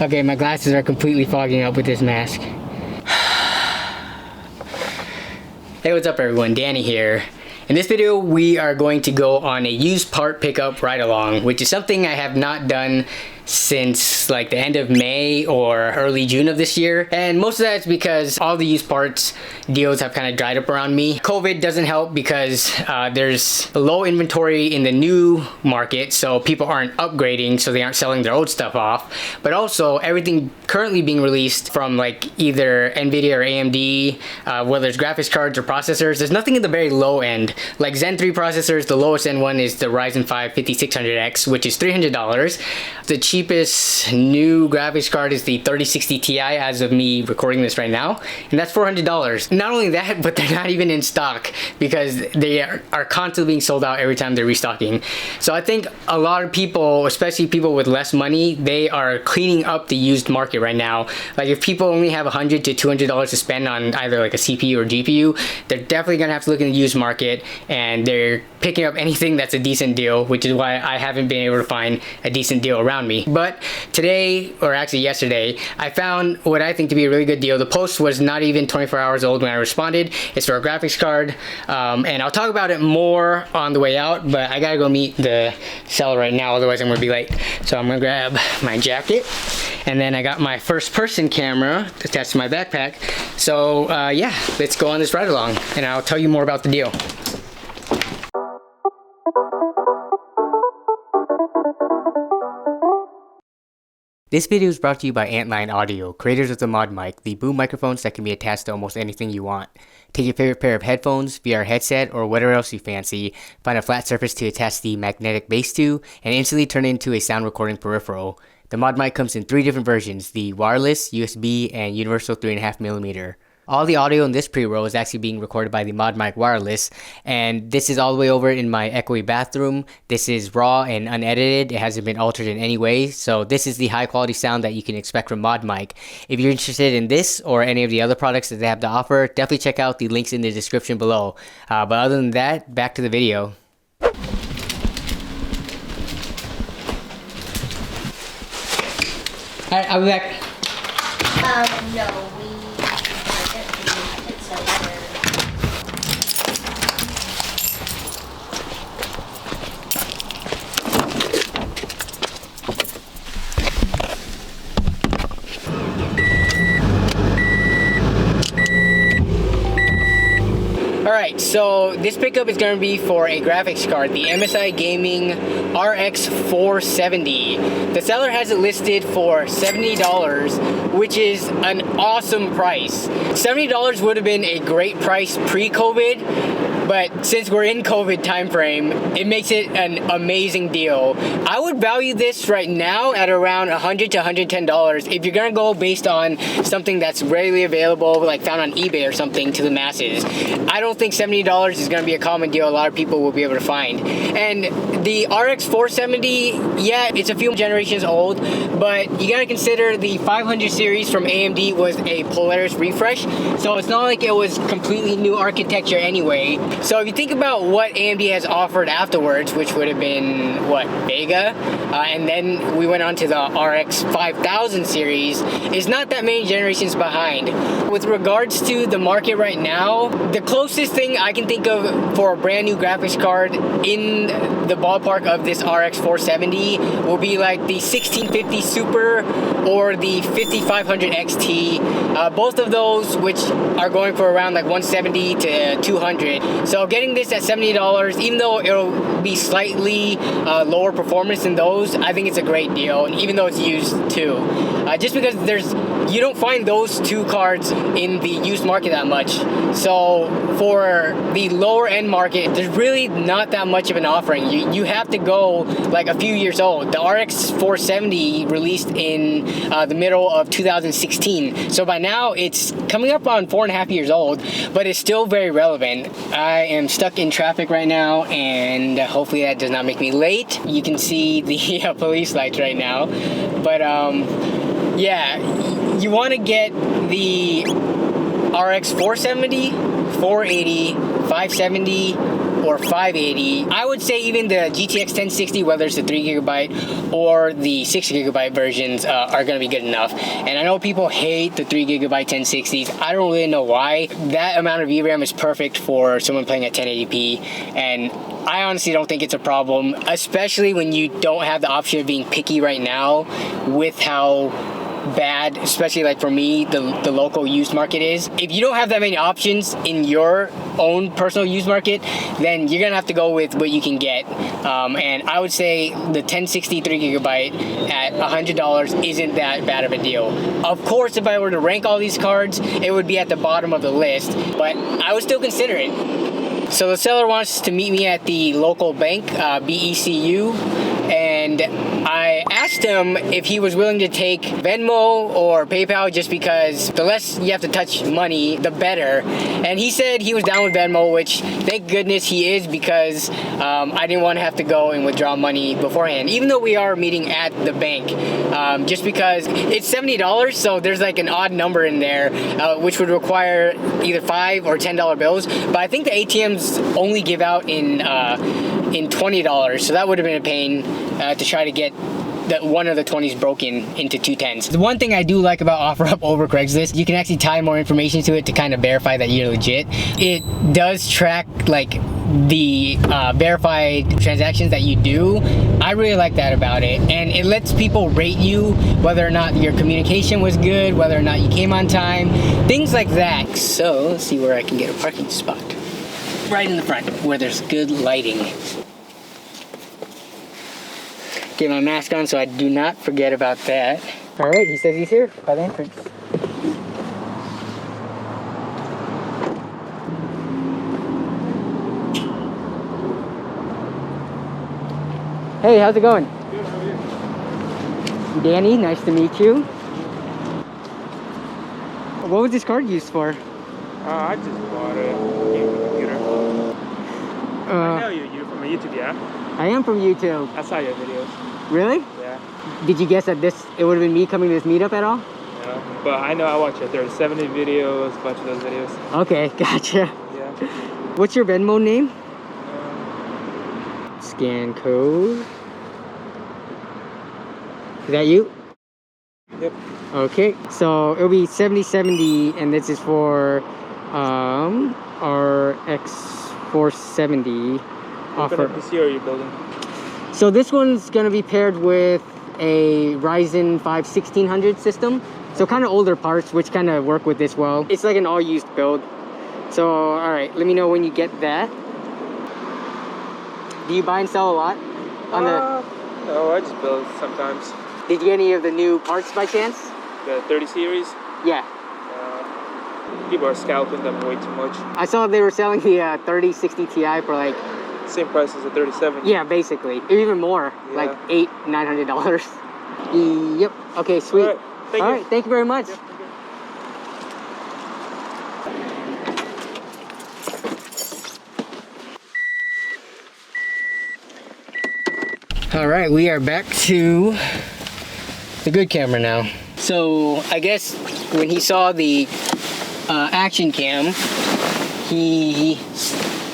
Okay, my glasses are completely fogging up with this mask. Hey, what's up everyone? Danny here. In this video, we are going to go on a used part pickup ride along, which is something I have not done since like the end of May or early June of this year. And most of that is because all the used parts deals have kind of dried up around me. COVID doesn't help because there's low inventory in the new market, so people aren't upgrading, so they aren't selling their old stuff off. But also everything currently being released from like either Nvidia or AMD, whether it's graphics cards or processors, there's nothing in the very low end. Like Zen 3 processors, the lowest end one is the Ryzen 5 5600X, which is $300. The cheapest new graphics card is the 3060 Ti as of me recording this right now, and that's $400. Not only that, but they're not even in stock because they are constantly being sold out every time they're restocking. So I think a lot of people, especially people with less money, they are cleaning up the used market right now. Like if people only have $100 to $200 to spend on either like a CPU or GPU, they're definitely gonna have to look in the used market, and they're picking up anything that's a decent deal, which is why I haven't been able to find a decent deal around me. But today, or actually yesterday, I found what I think to be a really good deal. The post was not even 24 hours old when I responded. It's for a graphics card, and I'll talk about it more on the way out, but I gotta go meet the seller right now, otherwise I'm gonna be late. So I'm gonna grab my jacket, and then I got my first person camera attached to my backpack. So yeah, let's go on this ride along, and I'll tell you more about the deal. This video is brought to you by Antline Audio, creators of the Mod Mic, the boom microphones that can be attached to almost anything you want. Take your favorite pair of headphones, VR headset, or whatever else you fancy, find a flat surface to attach the magnetic base to, and instantly turn it into a sound recording peripheral. The Mod Mic comes in 3 different versions, the wireless, USB, and universal 3.5mm. All the audio in this pre-roll is actually being recorded by the Mod Mic wireless, and this is all the way over in my echoey bathroom. This is raw and unedited. It hasn't been altered in any way, so this is the high quality sound that you can expect from Mod Mic. If you're interested in this or any of the other products that they have to offer, definitely check out the links in the description below. But other than that, back to the video. Alright, I'll be back. No, it's a letter. Alright, so this pickup is going to be for a graphics card, the MSI Gaming RX 470. The seller has it listed for $70, which is an awesome price. $70 would have been a great price pre-COVID, but since we're in COVID time frame, it makes it an amazing deal. I would value this right now at around $100 to $110 if you're gonna go based on something that's rarely available, like found on eBay or something, to the masses. I don't think $70 is gonna be a common deal a lot of people will be able to find. And the RX 470, yeah, it's a few generations old, but you gotta consider the 500 series from AMD was a Polaris refresh, so it's not like it was completely new architecture anyway. So if you think about what AMD has offered afterwards, which would have been, what, Vega? And then we went on to the RX 5000 series, is not that many generations behind. With regards to the market right now, the closest thing I can think of for a brand new graphics card in the ballpark of this RX 470 will be like the 1650 Super or the 5500 XT. Both of those, which are going for around like 170 to 200. So getting this at $70, even though it'll be slightly lower performance than those, I think it's a great deal, even though it's used too. Just because you don't find those two cards in the used market that much. So for the lower end market, there's really not that much of an offering. You have to go like a few years old. The RX 470 released in the middle of 2016. So by now it's coming up on 4.5 years old, but it's still very relevant. I am stuck in traffic right now, and hopefully that does not make me late. You can see the police lights right now, but yeah, you want to get the RX 470, 480, 570, or 580. I would say even the GTX 1060, whether it's the 3GB or the 6GB versions, are going to be good enough. And I know people hate the 3GB 1060s. I don't really know why. That amount of VRAM is perfect for someone playing at 1080p, and I honestly don't think it's a problem, especially when you don't have the option of being picky right now with how bad, especially like for me, the local used market is. If you don't have that many options in your own personal used market, then you're gonna have to go with what you can get. And I would say the 1060 3GB at $100 isn't that bad of a deal. Of course, if I were to rank all these cards, it would be at the bottom of the list, but I would still consider it. So the seller wants to meet me at the local bank, BECU, and I asked him if he was willing to take Venmo or PayPal, just because the less you have to touch money, the better. And he said he was down with Venmo, which thank goodness he is, because I didn't want to have to go and withdraw money beforehand, even though we are meeting at the bank, just because it's $70, so there's like an odd number in there, which would require either $5 or $10 bills. But I think the ATMs only give out in $20, so that would have been a pain to try to get one of the 20s broken into 2 10s. The one thing I do like about OfferUp over Craigslist, you can actually tie more information to it to kind of verify that you're legit. It does track like the verified transactions that you do. I really like that about it, and it lets people rate you, whether or not your communication was good, whether or not you came on time, things like that. So let's see where I can get a parking spot. Right in the front where there's good lighting. Get my mask on so I do not forget about that. All right, he says he's here by the entrance. Hey, how's it going? Good, how are you? Danny, nice to meet you. What was this card used for? I just bought a game for the computer. I know you're from YouTube, yeah? I am from YouTube. I saw your videos. Really? Yeah. Did you guess that it would have been me coming to this meetup at all? Yeah. But I know I watch your 3070 videos, a bunch of those videos. Okay, gotcha. Yeah. What's your Venmo name? Scan code. Is that you? Yep. Okay, so it'll be 7070, and this is for RX 470 offer. What PC are you building? So this one's gonna be paired with a Ryzen 5 1600 system. So kind of older parts, which kind of work with this well. It's like an all-used build. So, all right, let me know when you get that. Do you buy and sell a lot? No, I just build sometimes. Did you get any of the new parts by chance? The 30 series? Yeah. People are scalping them way too much. I saw they were selling the 3060 Ti for like... Same price as the 3070. Yeah, basically. Even more. Yeah. Like $800-900. Yep. Okay, sweet. All right, thank you. All right, thank you very much. Yep, okay. All right, we are back to the good camera now. So I guess when he saw the action cam, he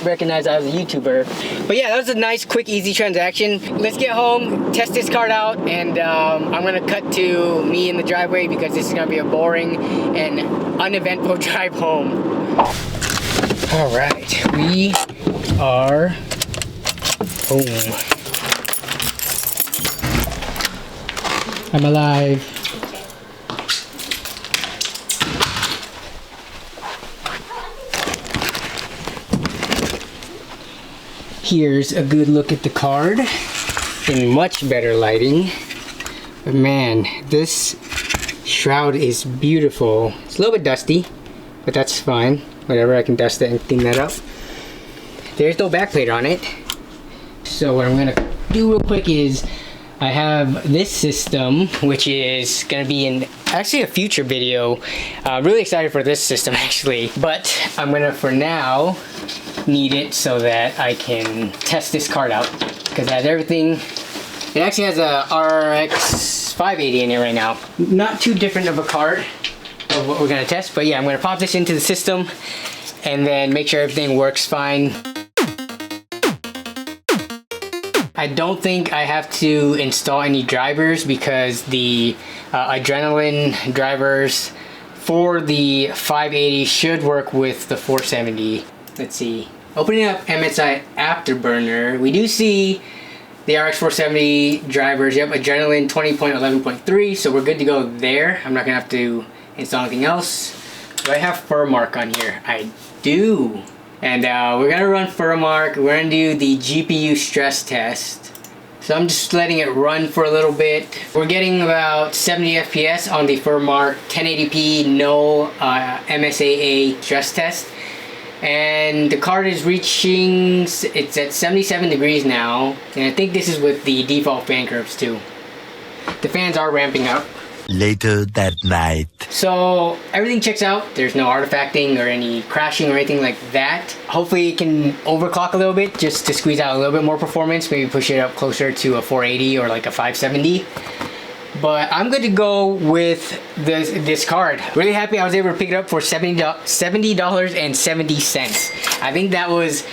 recognized I was a YouTuber. But yeah, that was a nice, quick, easy transaction. Let's get home, test this card out, and I'm gonna cut to me in the driveway because this is gonna be a boring and uneventful drive home. All right, we are home. I'm alive. Here's a good look at the card in much better lighting. But man, this shroud is beautiful. It's a little bit dusty, but that's fine. Whatever, I can dust it and clean that up. There's no backplate on it. So what I'm gonna do real quick is I have this system, which is gonna be in actually a future video. Really excited for this system actually, but I'm gonna for now need it so that I can test this card out because it has everything. It actually has a RX 580 in it right now. Not too different of a card of what we're gonna test, but yeah, I'm gonna pop this into the system and then make sure everything works fine. I don't think I have to install any drivers because the adrenaline drivers for the 580 should work with the 470. Let's see. Opening up MSI Afterburner, we do see the RX 470 drivers. Yep, adrenaline 20.11.3, so we're good to go there. I'm not gonna have to install anything else. Do I have FurMark on here? I do. And we're gonna run FurMark. We're gonna do the GPU stress test. So I'm just letting it run for a little bit. We're getting about 70 FPS on the FurMark 1080p no MSAA stress test. And the card is reaching, it's at 77 degrees now. And I think this is with the default fan curves too. The fans are ramping up. Later that night. So everything checks out. There's no artifacting or any crashing or anything like that. Hopefully it can overclock a little bit just to squeeze out a little bit more performance. Maybe push it up closer to a 480 or like a 570. But I'm good to go with this card. Really happy I was able to pick it up for $70.70. I think that was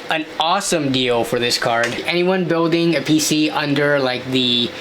an awesome deal for this card. Anyone building a PC under like the,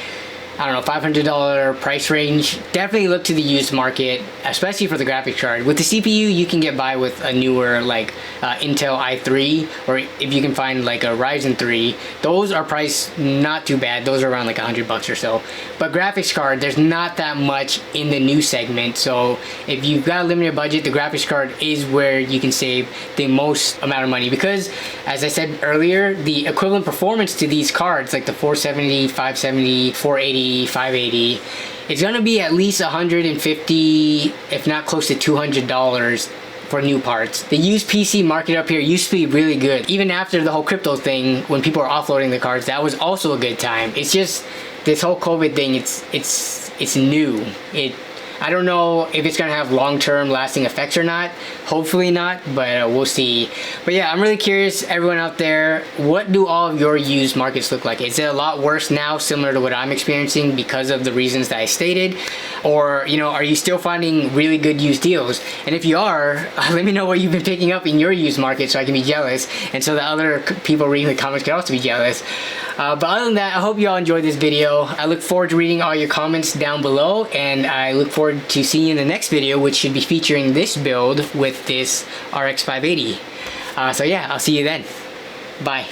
I don't know, $500 price range, definitely look to the used market, especially for the graphics card. With the CPU, you can get by with a newer like Intel i3, or if you can find like a Ryzen 3, those are priced not too bad. Those are around like $100 or so. But graphics card, there's not that much in the new segment. So if you've got a limited budget, the graphics card is where you can save the most amount of money, because as I said earlier, the equivalent performance to these cards, like the 470, 570, 480, 580, it's gonna be at least $150, if not close to $200 for new parts. The used PC market up here used to be really good. Even after the whole crypto thing, when people are offloading the cards, that was also a good time. It's just this whole COVID thing, it's new. I don't know if it's gonna have long-term lasting effects or not. Hopefully not, but we'll see. But yeah, I'm really curious, everyone out there, what do all of your used markets look like? Is it a lot worse now, similar to what I'm experiencing because of the reasons that I stated? Or, you know, are you still finding really good used deals? And if you are, let me know what you've been picking up in your used market so I can be jealous, and so the other people reading the comments can also be jealous. But other than that, I hope you all enjoyed this video. I look forward to reading all your comments down below, and I look forward to seeing you in the next video, which should be featuring this build with this RX 580. So yeah, I'll see you then. Bye.